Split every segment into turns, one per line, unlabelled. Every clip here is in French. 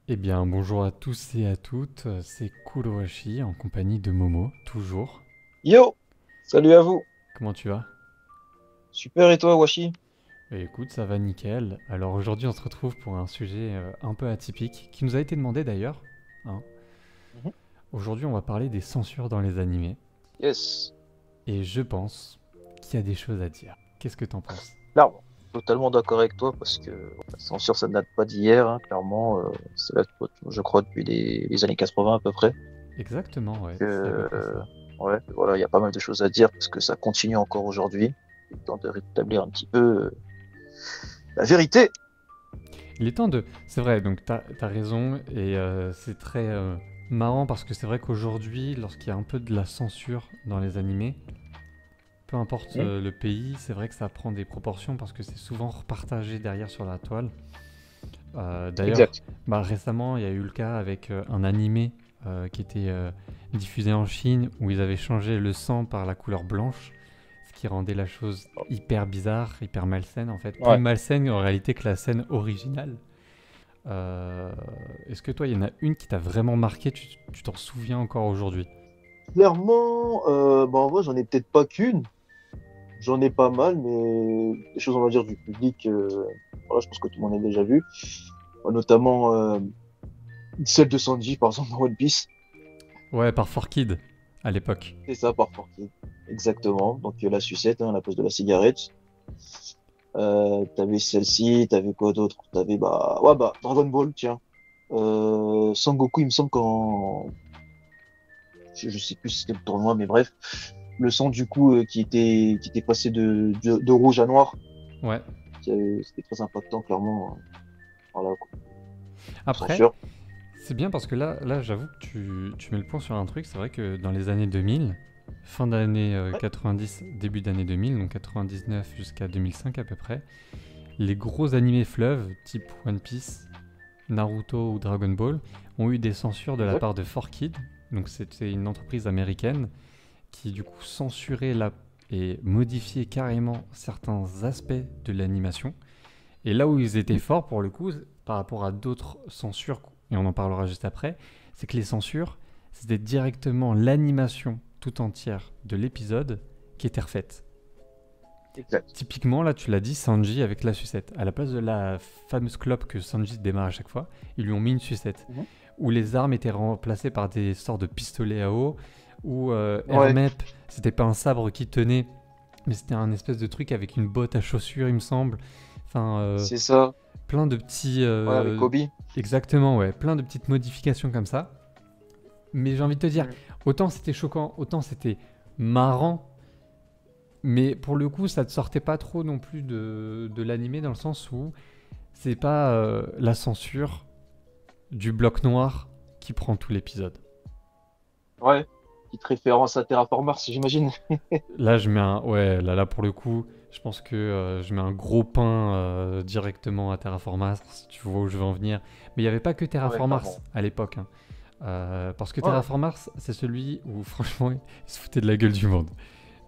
Eh bien, bonjour à tous et à toutes, c'est Kurohashi en compagnie de Momo, toujours.
Yo! Salut à vous.
Comment tu vas?
Super et toi, Washi?
Écoute, ça va nickel. Alors aujourd'hui, on se retrouve pour un sujet un peu atypique, qui nous a été demandé d'ailleurs, hein.
Mhm.
Aujourd'hui, on va parler des censures dans les animés,
Yes.
et je pense qu'il y a des choses à dire. Qu'est-ce que t'en penses?
Clairement. Totalement d'accord avec toi parce que la censure, ça ne date pas d'hier, hein, clairement. Ça date, je crois, depuis les années 80 à peu près.
Exactement, ouais, c'est à peu près
Euh,
ça.
ouais, voilà, il y a pas mal de choses à dire parce que ça continue encore aujourd'hui. Il est temps de rétablir un petit peu la vérité.
Il est temps de... C'est vrai, donc t'as raison, et c'est très marrant parce que c'est vrai qu'aujourd'hui, lorsqu'il y a un peu de la censure dans les animés, peu importe
Mhm.
le pays, c'est vrai que ça prend des proportions parce que c'est souvent repartagé derrière sur la toile. D'ailleurs,
Exact.
bah, récemment, il y a eu le cas avec un animé qui était diffusé en Chine où ils avaient changé le sang par la couleur blanche, ce qui rendait la chose hyper bizarre, hyper malsaine en fait. Plus
Ouais.
malsaine en réalité que la scène originale. Est-ce que toi, il y en a une qui t'a vraiment marqué, tu t'en souviens encore aujourd'hui?
Clairement, bah en vrai, j'en ai peut-être pas qu'une. J'en ai pas mal, mais des choses, on va dire, du public, voilà, je pense que tout le monde a déjà vu. Notamment celle de Sanji, par exemple, dans One Piece.
Ouais, par 4Kid à l'époque.
C'est ça, par Fortnite. Exactement. Donc, la sucette, hein, la pose de la cigarette. T'avais celle-ci, t'avais quoi d'autre? T'avais, bah, ouais, bah, Dragon Ball, tiens. Sangoku, il me semble je sais plus si c'était le tournoi, mais bref. Le sang, du coup, qui était passé de rouge à noir.
Ouais.
C'était très impactant, clairement. Voilà, quoi.
Après,
Censure.
c'est bien parce que là j'avoue que tu mets le point sur un truc. C'est vrai que dans les années 2000, fin d'année
Ouais,
90, début d'année 2000, donc 99 jusqu'à 2005 à peu près, les gros animés fleuves, type One Piece, Naruto ou Dragon Ball, ont eu des censures de la
exact.
part de 4Kid. Donc c'était une entreprise américaine qui du coup censurait et modifiait carrément certains aspects de l'animation. Et là où ils étaient
Mhm.
forts pour le coup, par rapport à d'autres censures, et on en parlera juste après, c'est que les censures, c'était directement l'animation tout entière de l'épisode qui était refaite.
Exact.
Typiquement, là, tu l'as dit, Sanji avec la sucette. À la place de la fameuse clope que Sanji démarre à chaque fois, ils lui ont mis une sucette.
Mhm.
Où les armes étaient remplacées par des sortes de pistolets à eau. Où
Ouais,
Hermep, c'était pas un sabre qui tenait, mais c'était un espèce de truc avec une botte à chaussures, il me semble. Enfin,
c'est ça.
plein de petits.
Ouais, avec Kobe.
Exactement, ouais. Plein de petites modifications comme ça. Mais j'ai envie de te dire,
Mhm.
autant c'était choquant, autant c'était marrant. Mais pour le coup, ça te sortait pas trop non plus de l'animé dans le sens où c'est pas la censure du bloc noir qui prend tout l'épisode.
Ouais. Petite référence à Terraformars, j'imagine.
Là, je mets un. Ouais, là pour le coup, je pense que je mets un gros pain directement à Terraform Mars, si tu vois où je veux en venir. Mais il n'y avait pas que
Ouais,
Terraform Mars
clairement.
à l'époque, hein. Parce que
Ouais,
Terraform Mars, c'est celui où, franchement, il se foutait de la gueule du monde.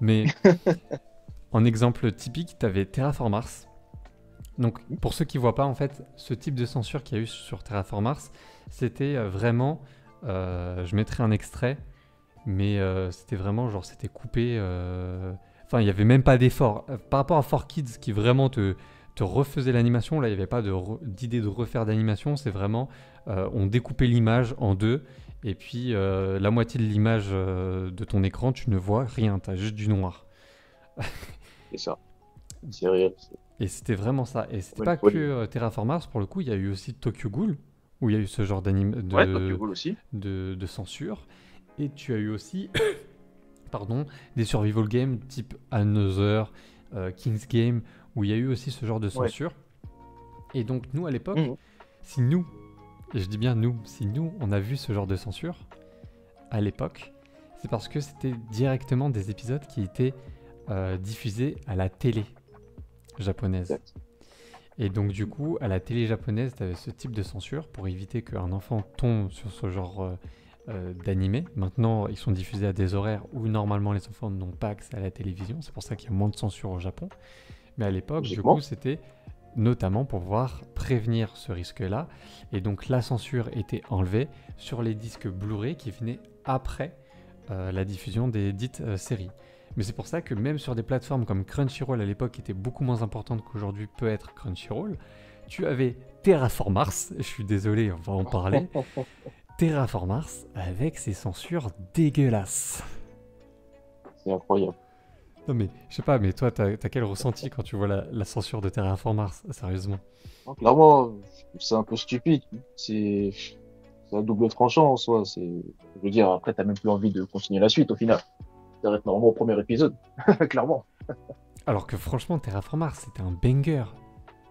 Mais en exemple typique, tu avais Terraform Mars. Donc,
ouais.
pour ceux qui ne voient pas, en fait, ce type de censure qu'il y a eu sur Terraform Mars, c'était vraiment. Je mettrai un extrait, mais c'était vraiment genre, c'était coupé. Enfin, il n'y avait même pas d'effort. Par rapport à 4Kids qui vraiment te refaisait l'animation, là, il n'y avait pas d'idée de refaire d'animation. C'est vraiment, on découpait l'image en deux. Et puis, la moitié de l'image de ton écran, tu ne vois rien. Tu as juste du noir.
C'est ça. C'est réel. C'est
Et c'était vraiment ça. Et c'était
comme une
pas que
folie.
Terraform Mars, pour le coup, il y a eu aussi Tokyo Ghoul, où il y a eu ce genre
Ouais, Tokyo Ghoul aussi.
de censure. Et tu as eu aussi pardon, des survival games type Another, King's Game, où il y a eu aussi ce genre de
Ouais.
censure. Et donc nous à l'époque,
Mhm.
si nous, et je dis bien nous, si nous on a vu ce genre de censure à l'époque, c'est parce que c'était directement des épisodes qui étaient diffusés à la télé japonaise.
Exact.
Et donc du coup, à la télé japonaise, tu avais ce type de censure pour éviter qu'un enfant tombe sur ce genre d'animé. Maintenant, ils sont diffusés à des horaires où normalement les enfants n'ont pas accès à la télévision. C'est pour ça qu'il y a moins de censure au Japon. Mais à l'époque, du coup,
Logiquement.
c'était notamment pour pouvoir prévenir ce risque-là. Et donc la censure était enlevée sur les disques Blu-ray qui venaient après la diffusion des dites séries. Mais c'est pour ça que même sur des plateformes comme Crunchyroll à l'époque, qui était beaucoup moins importante qu'aujourd'hui peut être Crunchyroll, tu avais Terraform Mars, je suis désolé, on va en parler, Terraform Mars avec ses censures dégueulasses.
C'est incroyable.
Non mais, je sais pas, mais toi, t'as quel ressenti quand tu vois la censure de Terraform Mars, sérieusement?
Non, clairement, c'est un peu stupide. C'est un double tranchant en soi. Je veux dire, après, t'as même plus envie de continuer la suite au final. T'arrêtes normalement au premier épisode, clairement.
Alors que franchement, Terraform Mars, c'était un banger.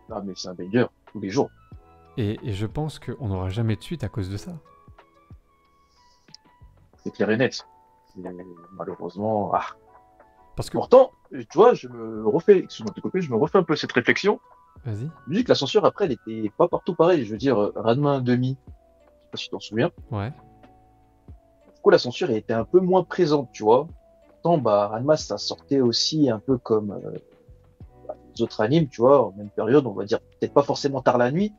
Ah, mais c'est un banger, tous les jours.
Et je pense qu'on n'aura jamais de suite à cause de ça.
C'est clair et net. Malheureusement, ah.
Parce que...
Pourtant, tu vois, excuse-moi de te couper, je me refais un peu cette réflexion.
Vas-y.
Je me dis que la censure, après, elle était pas partout pareil. Je veux dire, Ranma 1,5, je sais pas si tu t'en souviens.
Ouais.
Du coup, la censure, elle était un peu moins présente, tu vois. Pourtant, bah, Ranma, ça sortait aussi un peu comme les autres animes, tu vois, en même période, on va dire, peut-être pas forcément tard la nuit,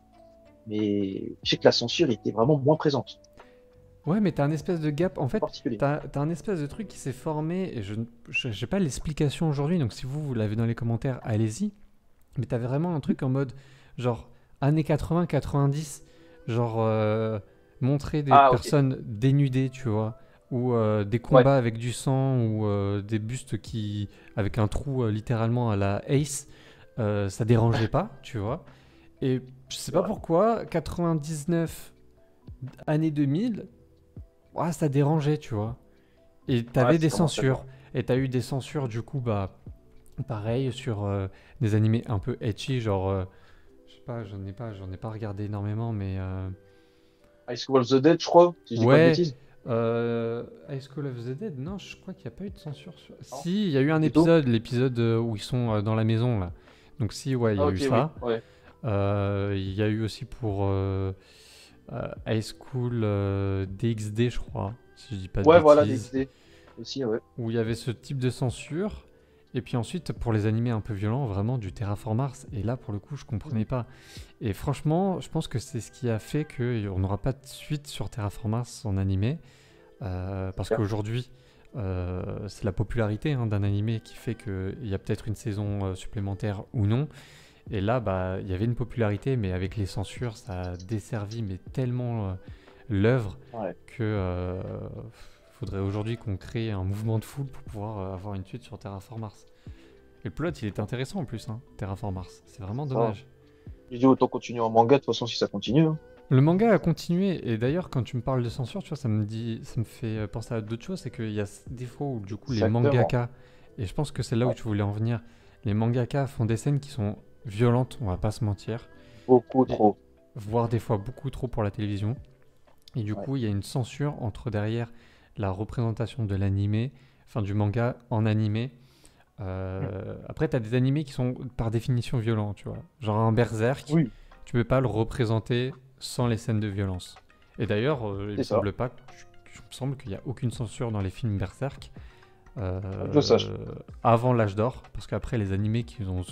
mais je sais que la censure était vraiment moins présente.
Ouais, mais t'as un espèce de gap. En
En
fait,
particulier.
t'as un espèce de truc qui s'est formé. Et j'ai pas l'explication aujourd'hui. Donc, si vous l'avez dans les commentaires, allez-y. Mais t'avais vraiment un truc en mode, genre, années 80, 90. Genre, montrer des
Ah, ok.
personnes dénudées, tu vois. Ou des
Ouais.
combats avec du sang. Ou des bustes avec un trou littéralement à la Ace. Ça dérangeait pas, tu vois. Et je sais
C'est
pas
vrai.
pourquoi, 99, années 2000. Ouais, ça dérangeait, tu vois. Et
Ouais,
t'avais
ça
des
commence à
censures.
déranger.
Et t'as eu des censures, du coup, bah, pareil, sur des animés un peu etchy, genre, je sais pas, j'en ai pas regardé énormément, mais
High School of the Dead, je crois, si je dis pas de
ouais,
bêtises.
High School of the Dead, non, je crois qu'il n'y a pas eu de censure sur...
Non,
Si, il y a eu un
du tout.
épisode, l'épisode où ils sont dans la maison, là. Donc si, ouais, il y
Ah,
a
ok,
eu
oui.
ça.
Ouais.
Il y a eu aussi pour High School DxD, je crois, si je dis pas de
Ouais, voilà,
bêtises.
DxD. Aussi, ouais.
Où il y avait ce type de censure. Et puis ensuite, pour les animés un peu violents, vraiment du Terraform Mars. Et là, pour le coup, je comprenais pas. Et franchement, je pense que c'est ce qui a fait qu'on n'aura pas de suite sur Terraform Mars en animé. Parce
Super.
qu'aujourd'hui, c'est la popularité d'un animé qui fait qu'il y a peut-être une saison supplémentaire ou non. Et là, bah, il y avait une popularité, mais avec les censures, ça a desservi mais tellement l'œuvre
Ouais.
que faudrait aujourd'hui qu'on crée un mouvement de foule pour pouvoir avoir une suite sur Terraform Mars. Et le plot, il est intéressant en plus, Terraform Mars. C'est vraiment
Ça va.
dommage.
J'ai dit autant continuer en manga, de toute façon, si ça continue, hein.
Le manga a continué, et d'ailleurs, quand tu me parles de censure, tu vois, ça me fait penser à d'autres choses, c'est qu'il y a des fois où, du coup, les
Exactement.
mangaka, et je pense que c'est là où
Ouais.
tu voulais en venir, les mangaka font des scènes qui sont violentes, on va pas se mentir,
Beaucoup
et
trop.
voire des fois beaucoup trop pour la télévision. Et du
Ouais.
coup, il y a une censure entre derrière la représentation de l'animé, enfin du manga en animé. Après, tu as des animés qui sont par définition violents, tu vois. Genre un Berserk,
Oui,
tu peux pas le représenter sans les scènes de violence. Et d'ailleurs, il me
c'est ça.
semble pas, il me semble qu'il n'y a aucune censure dans les films Berserk
Faut que je le sache.
avant l'âge d'or, parce qu'après les animés qu'ils ont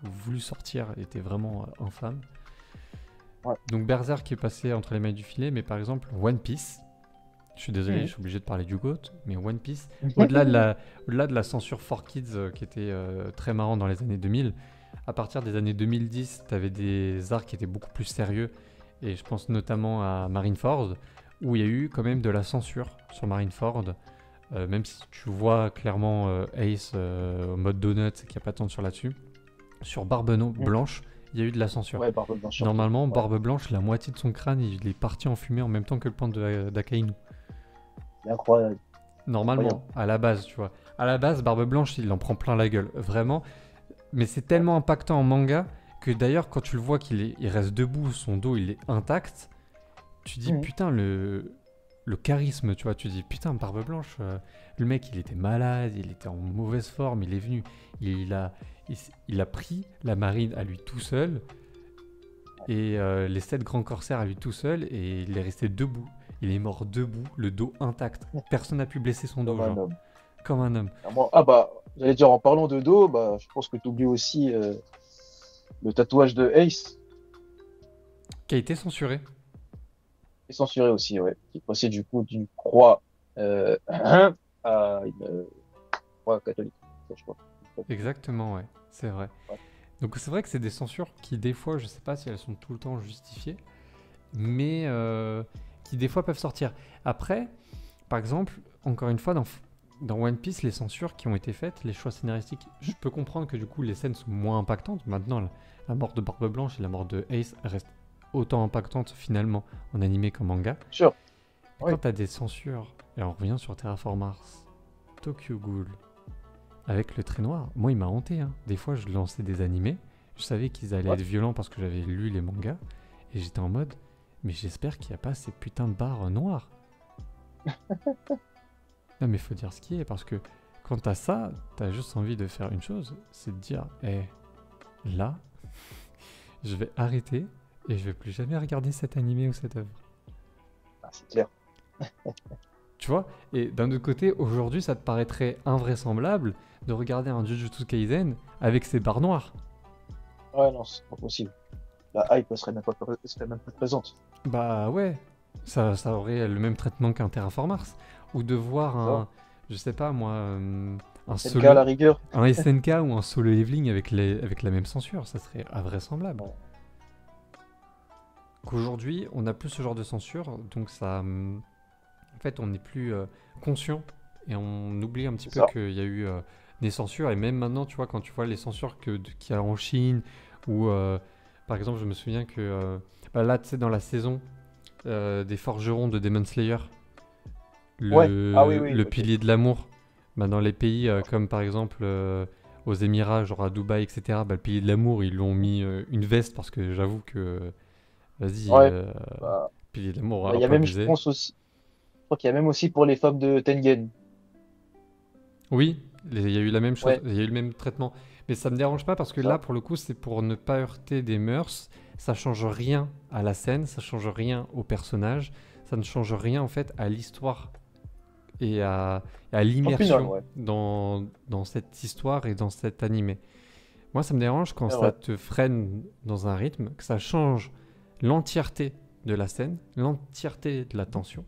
voulu sortir étaient vraiment infâmes.
Ouais.
Donc Berserk est passé entre les mailles du filet, mais par exemple One Piece, je suis désolé, je suis obligé de parler du GOAT, mais One Piece, au-delà de la censure for Kids qui était très marrant dans les années 2000, à partir des années 2010, tu avais des arcs qui étaient beaucoup plus sérieux, et je pense notamment à Marineford, où il y a eu quand même de la censure sur Marineford, même si tu vois clairement Ace au mode donut, qu'il n'y a pas de censure là-dessus. Sur Barbe Blanche, il y a eu de la censure.
Ouais, Barbe Blanche surtout.
Normalement,
Ouais.
Barbe Blanche, la moitié de son crâne, il est parti en fumée en même temps que le pan d'Akainu.
C'est incroyable. Incroyable.
Normalement, à la base, tu vois. À la base, Barbe Blanche, il en prend plein la gueule, vraiment. Mais c'est tellement impactant en manga que d'ailleurs, quand tu le vois il reste debout, son dos, il est intact, tu dis
Mhm.
putain, le charisme, tu vois. Tu dis putain, Barbe Blanche, le mec, il était malade, il était en mauvaise forme, il est venu, il a pris la marine à lui tout seul et les 7 grands corsaires à lui tout seul et il est resté debout. Il est mort debout, le dos intact. Personne n'a pu blesser son dos,
Comme un
genre.
homme.
Comme un homme.
Ah, ah bah, j'allais dire, en parlant de dos, bah, je pense que tu oublies aussi Le tatouage de Ace
Qui a été censuré.
est censuré aussi, ouais. Qui passait du coup d'une croix à une croix catholique, ça, je crois.
Exactement, ouais, c'est vrai.
Ouais.
Donc c'est vrai que c'est des censures qui, des fois, je sais pas si elles sont tout le temps justifiées, mais qui, des fois, peuvent sortir. Après, par exemple, encore une fois, dans One Piece, les censures qui ont été faites, les choix scénaristiques, je peux comprendre que, du coup, les scènes sont moins impactantes. Maintenant, la mort de Barbe Blanche et la mort de Ace restent autant impactantes, finalement, en animé qu'en manga.
Sûr.
Mais
Oui.
quand t'as des censures, et on revient sur Terraform Mars, Tokyo Ghoul, avec le trait noir, moi il m'a hanté. Hein. Des fois je lançais des animés, je savais qu'ils allaient
Ouais.
être violents parce que j'avais lu les mangas, et j'étais en mode, mais j'espère qu'il n'y a pas ces putains de barres noires. Non mais faut dire ce qui est, parce que quand t'as ça, t'as juste envie de faire une chose, c'est de dire, là, je vais arrêter, et je vais plus jamais regarder cet animé ou cette œuvre.
Ah, c'est clair.
Tu vois. Et d'un autre côté, aujourd'hui, ça te paraîtrait invraisemblable de regarder un Jujutsu Kaisen avec ses barres noires.
Ouais, non, c'est pas possible. La hype serait même pas présente.
Bah ouais, ça aurait le même traitement qu'un Terraform Mars. Ou de voir
Ça.
je sais pas moi, un
SNK à la
solo,
rigueur.
un SNK ou un solo leveling avec la même censure, ça serait invraisemblable.
Ouais.
Qu'aujourd'hui, on n'a plus ce genre de censure, donc ça, en fait, on n'est plus conscient et on oublie un petit
C'est
peu
ça.
qu'il y a eu des censures. Et même maintenant, tu vois, quand tu vois les censures qu'il y a en Chine, ou par exemple, je me souviens que là, tu sais, dans la saison des forgerons de Demon Slayer,
Ouais. Ah oui,
le
oui, ok.
pilier de l'amour, bah, dans les pays comme par exemple aux Émirats, genre à Dubaï, etc., bah, le pilier de l'amour, ils l'ont mis une veste parce que j'avoue que, vas-y,
Ouais. Bah,
pilier de l'amour,
bah, il
un
y a
peu
même, je
abusé.
pense aussi, je crois qu'il y a même aussi pour les femmes de Tengen.
Oui, il y a eu la même chose,
Ouais,
il y a eu le même traitement. Mais ça me dérange pas parce que
c'est
là,
ça.
pour le coup, c'est pour ne pas heurter des mœurs. Ça change rien à la scène, ça change rien au personnage, ça ne change rien en fait à l'histoire et à
Au final,
l'immersion
ouais.
dans cette histoire et dans cet animé. Moi, ça me dérange quand
C'est
ça
vrai.
te freine dans un rythme, que ça change l'entièreté de la scène, l'entièreté de la tension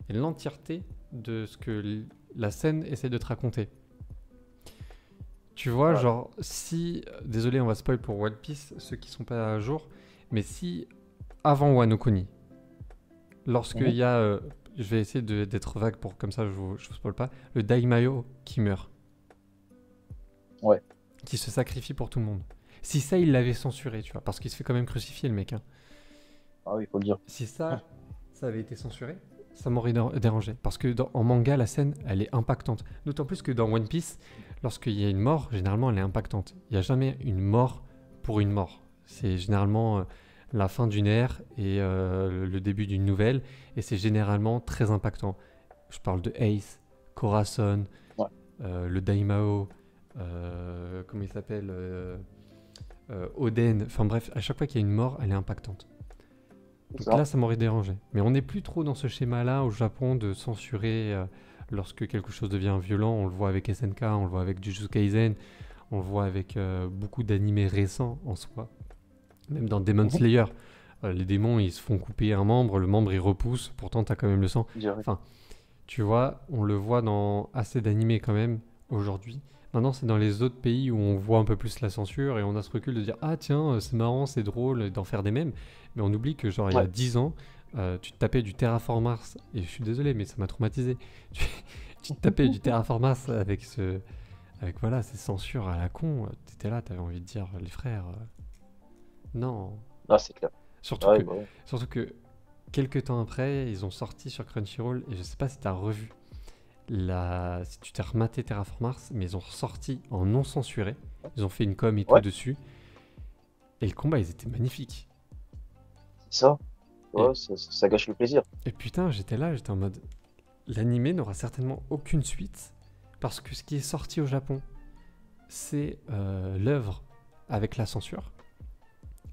et l'entièreté de ce que la scène essaie de te raconter. Tu vois,
Ouais.
genre, si. Désolé, on va spoil pour One Piece, ceux qui sont pas à jour. Mais si, avant Wano Kuni, lorsqu'il
Mhm.
y a. Je vais essayer d'être vague pour comme ça, je vous spoil pas. Le Daimayo qui meurt,
Ouais.
qui se sacrifie pour tout le monde. Si ça, il l'avait censuré, tu vois, parce qu'il se fait quand même crucifier, le mec. Hein.
Ah oui, il faut le dire.
Si ça avait été censuré, ça m'aurait dérangé. Parce que en manga, la scène, elle est impactante. D'autant plus que dans One Piece, lorsqu'il y a une mort, généralement, elle est impactante. Il n'y a jamais une mort pour une mort. C'est généralement la fin d'une ère et le début d'une nouvelle. Et c'est généralement très impactant. Je parle de Ace, Corazon,
Ouais.
le Daimao, comment il s'appelle Oden. Enfin bref, à chaque fois qu'il y a une mort, elle est impactante.
C'est
Donc
ça.
là, ça m'aurait dérangé. Mais on n'est plus trop dans ce schéma-là au Japon de censurer lorsque quelque chose devient violent. On le voit avec SNK, on le voit avec Jujutsu Kaisen, on le voit avec beaucoup d'animés récents en soi. Même dans Demon
Mhm.
Slayer, les démons, ils se font couper un membre, le membre, il repousse, pourtant, t'as quand même le sang.
Direct.
Enfin, tu vois, on le voit dans assez d'animés quand même aujourd'hui. Maintenant, c'est dans les autres pays où on voit un peu plus la censure et on a ce recul de dire ah tiens, c'est marrant, c'est drôle d'en faire des mèmes. Mais on oublie que genre il y a
Ouais.
10 ans, tu te tapais du Terraform Mars et je suis désolé mais ça m'a traumatisé. Tu, tu te tapais du Terraform Mars avec voilà, ces censures à la con. T'étais là, t'avais envie de dire les frères, non.
Ah, c'est clair.
Surtout
Ah
que
oui, bah ouais.
surtout que quelques temps après, ils ont sorti sur Crunchyroll et je sais pas si t'as revu si tu t'es rematé Terraform Mars, mais ils ont ressorti en non censuré. Ils ont fait une com et tout
Ouais,
dessus. Et le combat, ils étaient magnifiques.
c'est ça.
Et,
Ouais, ça gâche le plaisir.
et putain, j'étais là, j'étais en mode. L'animé n'aura certainement aucune suite. Parce que ce qui est sorti au Japon, c'est l'œuvre avec la censure.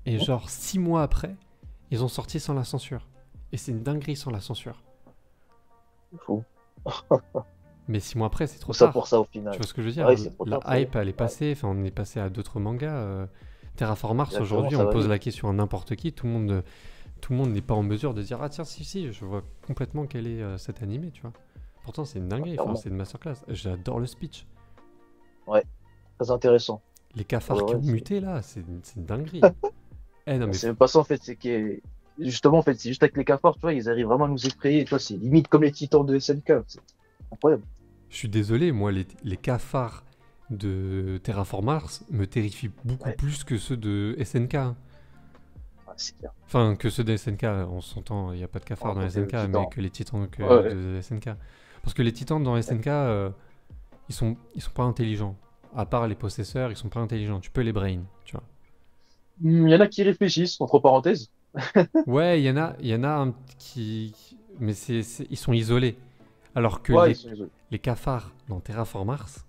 Et
Mhm.
genre 6 mois après, ils ont sorti sans la censure. Et c'est une dinguerie sans la censure.
C'est fou.
Mais 6 mois après, c'est
Tout
trop
ça
tard.
pour ça au
Tu
final.
vois ce que je veux
Ah
dire?
oui, c'est trop tard, ça
La
y est.
hype, elle est
Ouais.
passée. Enfin, on est passé à d'autres mangas. Terraform Mars,
Exactement,
aujourd'hui,
ça
on
va
pose
vite.
la question à n'importe qui, tout le monde n'est pas en mesure de dire ah tiens si, je vois complètement quel est cet animé, tu vois. Pourtant c'est une
Ouais,
dinguerie, enfin
clairement.
c'est une masterclass. J'adore le speech.
Ouais, très intéressant.
Les
Ouais,
cafards qui
ouais,
ont muté là, c'est une dinguerie. Eh non mais
c'est même pas ça en fait, c'est que justement en fait, c'est juste avec les cafards, tu vois, ils arrivent vraiment à nous effrayer. Tu vois, c'est limite comme les titans de SNK. C'est incroyable.
je suis désolé, moi les cafards de Terraform Mars me terrifient beaucoup
Ouais,
plus que ceux de SNK, hein.
ouais, c'est clair.
Enfin que ceux de SNK, on s'entend, il n'y a pas de
En
cafards dans
tant que
SNK, mais
titan.
que les titans
Ouais, ouais.
de SNK. Parce que les titans dans
Ouais.
SNK, ils sont pas intelligents. À part les possesseurs, ils sont pas intelligents. Tu peux les brain, tu vois.
Il y en a qui réfléchissent, entre parenthèses.
Ouais, il y en a un mais ils sont isolés. Alors que
Ouais, ils sont isolés.
les cafards dans Terraform Mars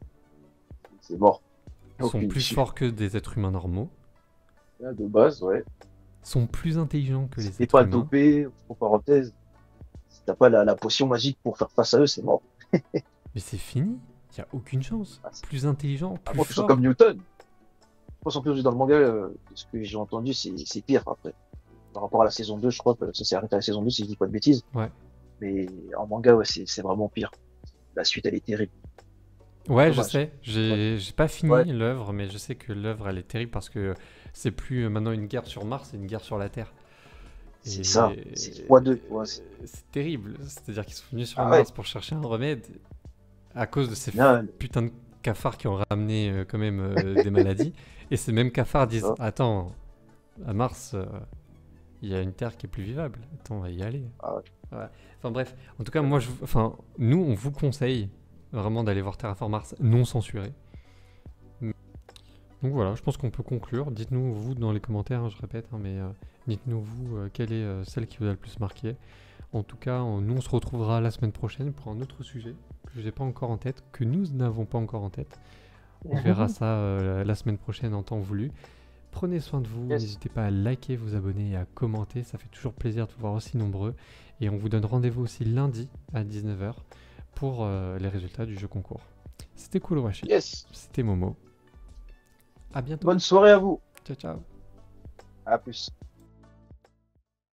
C'est mort.
sont
Aucune
plus
issue.
forts que des êtres humains normaux,
Là, de base, ouais.
sont plus intelligents que
Si
les
t'es
êtres
pas
humains.
dopé, entre parenthèses, si t'as pas la potion magique pour faire face à eux, c'est mort.
Mais c'est fini, il n'y a aucune chance.
Ah,
Plus intelligents,
à
plus
moins que ce soit comme
forts.
Newton. Je pense en plus dans le manga, ce que j'ai entendu, c'est pire après. Par rapport à la saison 2, je crois que ça s'est arrêté à la saison 2 si je dis pas de bêtises.
Ouais.
Mais en manga, ouais, c'est vraiment pire. La suite, elle est terrible.
Ouais, je
Dommage.
sais.
Ouais.
J'ai pas
Ouais,
fini l'œuvre, mais je sais que l'œuvre elle est terrible parce que c'est plus maintenant une guerre sur Mars, c'est une guerre sur la Terre.
c'est ça.
Et
C'est x2, tu vois.
c'est terrible. C'est-à-dire qu'ils sont venus sur
Ah ouais,
Mars pour chercher un remède à cause de ces
final,
putains de cafards qui ont ramené quand même des maladies. Et ces mêmes cafards
c'est
disent
ça.
attends, à Mars, il y a une Terre qui est plus vivable. Attends, on va y aller.
Ah ouais.
Ouais. Enfin bref, en tout cas, enfin, nous, on vous conseille vraiment d'aller voir Terraform Mars non censuré. Donc voilà, je pense qu'on peut conclure. Dites-nous, vous, dans les commentaires, hein, je répète, hein, mais dites-nous, vous, quelle est celle qui vous a le plus marqué. En tout cas, nous, on se retrouvera la semaine prochaine pour un autre sujet que je n'ai pas encore en tête, que nous n'avons pas encore en tête. On verra ça la semaine prochaine en temps voulu. Prenez soin de vous,
Yes.
n'hésitez pas à liker, vous abonner et à commenter, ça fait toujours plaisir de vous voir aussi nombreux. Et on vous donne rendez-vous aussi lundi à 19h pour les résultats du jeu concours. C'était Kurowashi,
Yes.
c'était Momo. À bientôt.
Bonne soirée à vous.
Ciao ciao.
À plus.